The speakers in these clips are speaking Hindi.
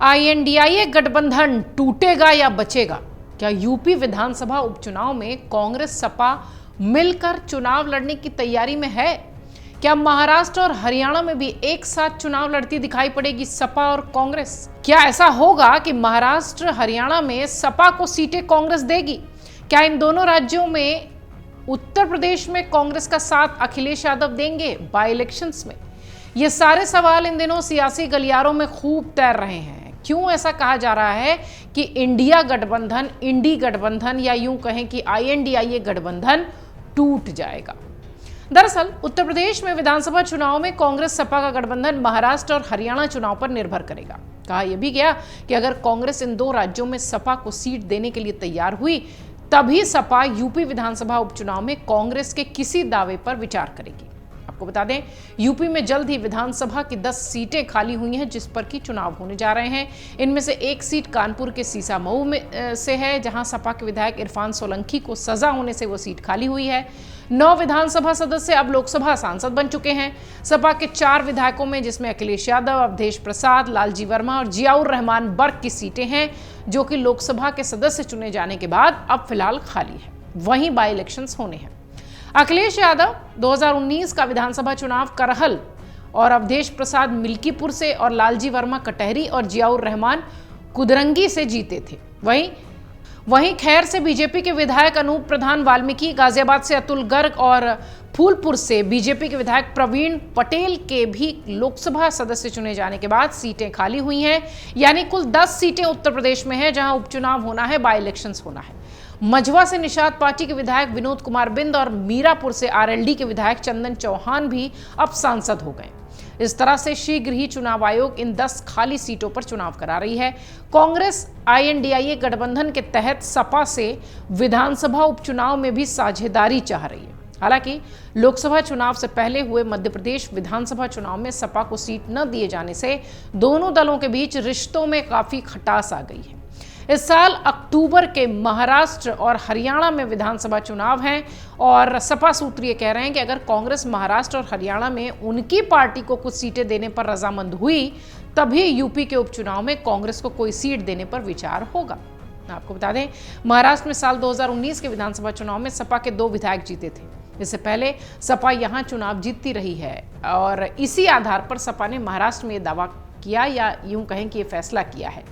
आईएनडीआईए गठबंधन टूटेगा या बचेगा? क्या यूपी विधानसभा उपचुनाव में कांग्रेस सपा मिलकर चुनाव लड़ने की तैयारी में है? क्या महाराष्ट्र और हरियाणा में भी एक साथ चुनाव लड़ती दिखाई पड़ेगी सपा और कांग्रेस? क्या ऐसा होगा कि महाराष्ट्र हरियाणा में सपा को सीटें कांग्रेस देगी? क्या इन दोनों राज्यों में उत्तर प्रदेश में कांग्रेस का साथ अखिलेश यादव देंगे बाई इलेक्शंस में? ये सारे सवाल इन दिनों सियासी गलियारों में खूब तैर रहे हैं। क्यों ऐसा कहा जा रहा है कि इंडिया गठबंधन, इंडी गठबंधन या यूं कहें कि आईएनडीआईए गठबंधन टूट जाएगा? दरअसल उत्तर प्रदेश में विधानसभा चुनाव में कांग्रेस सपा का गठबंधन महाराष्ट्र और हरियाणा चुनाव पर निर्भर करेगा। कहा यह भी गया कि अगर कांग्रेस इन दो राज्यों में सपा को सीट देने के लिए तैयार हुई तभी सपा यूपी विधानसभा उपचुनाव में कांग्रेस के किसी दावे पर विचार करेगी। आपको बता दें, यूपी में जल्द ही विधानसभा की 10 सीटें खाली हुई हैं जिस पर की चुनाव होने जा रहे हैं। इनमें से एक सीट कानपुर के सीसामऊ में से है, जहां सपा के विधायक इरफान सोलंकी को सजा होने से वो सीट खाली हुई है। 9 विधानसभा सदस्य अब लोकसभा सांसद बन चुके हैं। सपा के 4 विधायकों में, जिसमें अखिलेश यादव, अवधेश प्रसाद, लालजी वर्मा और जियाउर रहमान बर्क की सीटें हैं, जो कि लोकसभा के सदस्य चुने जाने के बाद अब फिलहाल खाली है। वहीं बाई इलेक्शंस होने हैं। अखिलेश यादव 2019 का विधानसभा चुनाव करहल और अवधेश प्रसाद मिल्कीपुर से और लालजी वर्मा कटहरी और जियाउर रहमान कुदरंगी से जीते थे। वहीं खैर से बीजेपी के विधायक अनूप प्रधान वाल्मीकि, गाजियाबाद से अतुल गर्ग और फूलपुर से बीजेपी के विधायक प्रवीण पटेल के भी लोकसभा सदस्य चुने जाने के बाद सीटें खाली हुई हैं। यानी कुल 10 सीटें उत्तर प्रदेश में हैं जहां उपचुनाव होना है, बाई इलेक्शंस होना है। मझवा से निषाद पार्टी के विधायक विनोद कुमार बिंद और मीरापुर से आरएलडी के विधायक चंदन चौहान भी अब सांसद हो गए। इस तरह से शीघ्र ही चुनाव आयोग इन 10 खाली सीटों पर चुनाव करा रही है। कांग्रेस आईएनडीआईए गठबंधन के तहत सपा से विधानसभा उपचुनाव में भी साझेदारी चाह रही है। हालांकि लोकसभा चुनाव से पहले हुए मध्य प्रदेश विधानसभा चुनाव में सपा को सीट न दिए जाने से दोनों दलों के बीच रिश्तों में काफी खटास आ गई है। इस साल अक्टूबर के महाराष्ट्र और हरियाणा में विधानसभा चुनाव हैं और सपा सूत्र ये कह रहे हैं कि अगर कांग्रेस महाराष्ट्र और हरियाणा में उनकी पार्टी को कुछ सीटें देने पर रजामंद हुई तभी यूपी के उपचुनाव में कांग्रेस को कोई सीट देने पर विचार होगा। आपको बता दें, महाराष्ट्र में साल 2019 के विधानसभा चुनाव में सपा के 2 विधायक जीते थे। इससे पहले सपा यहां चुनाव जीतती रही है और इसी आधार पर सपा ने महाराष्ट्र में यह दावा किया या यूं कहें कि यह फैसला किया है।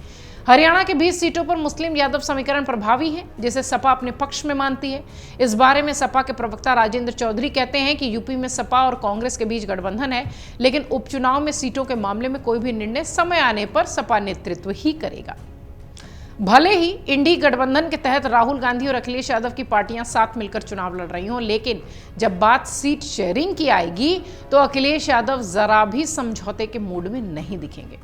हरियाणा के 20 सीटों पर मुस्लिम यादव समीकरण प्रभावी है, जिसे सपा अपने पक्ष में मानती है। इस बारे में सपा के प्रवक्ता राजेंद्र चौधरी कहते हैं कि यूपी में सपा और कांग्रेस के बीच गठबंधन है, लेकिन उपचुनाव में सीटों के मामले में कोई भी निर्णय समय आने पर सपा नेतृत्व ही करेगा। भले ही इंडी गठबंधन के तहत राहुल गांधी और अखिलेश यादव की पार्टियां साथ मिलकर चुनाव लड़ रही हों, लेकिन जब बात सीट शेयरिंग की आएगी तो अखिलेश यादव जरा भी समझौते के मूड में नहीं दिखेंगे।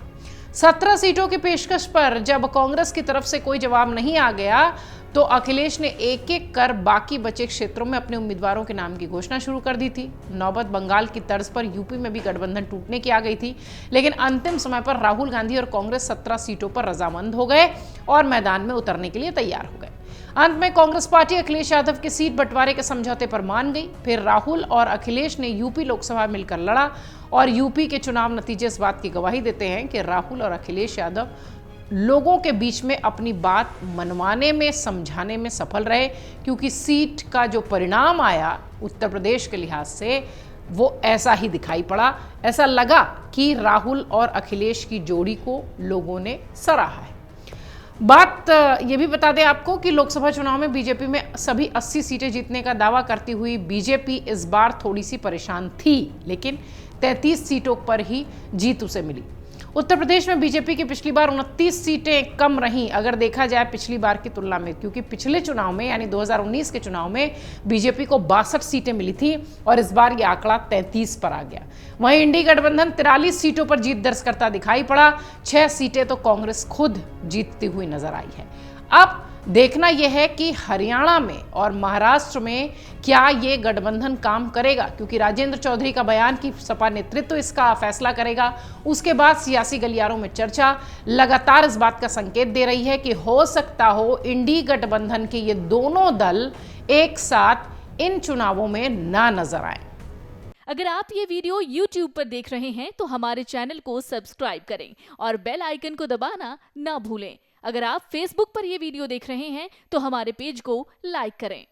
17 सीटों की पेशकश पर जब कांग्रेस की तरफ से कोई जवाब नहीं आ गया तो अखिलेश ने एक एक कर बाकी बचे क्षेत्रों में अपने उम्मीदवारों के नाम की घोषणा शुरू कर दी थी। नौबत बंगाल की तर्ज पर यूपी में भी गठबंधन टूटने की आ गई थी, लेकिन अंतिम समय पर राहुल गांधी और कांग्रेस 17 सीटों पर रजामंद हो गए और मैदान में उतरने के लिए तैयार हो गए। अंत में कांग्रेस पार्टी अखिलेश यादव की सीट बंटवारे के समझौते पर मान गई। फिर राहुल और अखिलेश ने यूपी लोकसभा मिलकर लड़ा और यूपी के चुनाव नतीजे इस बात की गवाही देते हैं कि राहुल और अखिलेश यादव लोगों के बीच में अपनी बात मनवाने में, समझाने में सफल रहे, क्योंकि सीट का जो परिणाम आया उत्तर प्रदेश के लिहाज से वो ऐसा ही दिखाई पड़ा। ऐसा लगा कि राहुल और अखिलेश की जोड़ी को लोगों ने सराहा है। बात ये भी बता दें आपको कि लोकसभा चुनाव में बीजेपी में सभी 80 सीटें जीतने का दावा करती हुई बीजेपी इस बार थोड़ी सी परेशान थी, लेकिन 33 सीटों पर ही जीत उसे मिली। उत्तर प्रदेश में बीजेपी की पिछली बार 29 सीटें कम रहीं अगर देखा जाए पिछली बार की तुलना में, क्योंकि पिछले चुनाव में यानी 2019 के चुनाव में बीजेपी को 62 सीटें मिली थी और इस बार यह आंकड़ा 33 पर आ गया। वहीं इंडी गठबंधन 43 सीटों पर जीत दर्ज करता दिखाई पड़ा। 6 सीटें तो कांग्रेस खुद जीतती हुई नजर आई है। अब देखना यह है कि हरियाणा में और महाराष्ट्र में क्या ये गठबंधन काम करेगा, क्योंकि राजेंद्र चौधरी का बयान कि सपा नेतृत्व इसका फैसला करेगा, उसके बाद सियासी गलियारों में चर्चा लगातार इस बात का संकेत दे रही है कि हो सकता हो इंडी गठबंधन के ये दोनों दल एक साथ इन चुनावों में ना नजर आए। अगर आप ये वीडियो YouTube पर देख रहे हैं तो हमारे चैनल को सब्सक्राइब करें और बेल आइकन को दबाना ना भूलें। अगर आप Facebook पर ये वीडियो देख रहे हैं तो हमारे पेज को लाइक करें।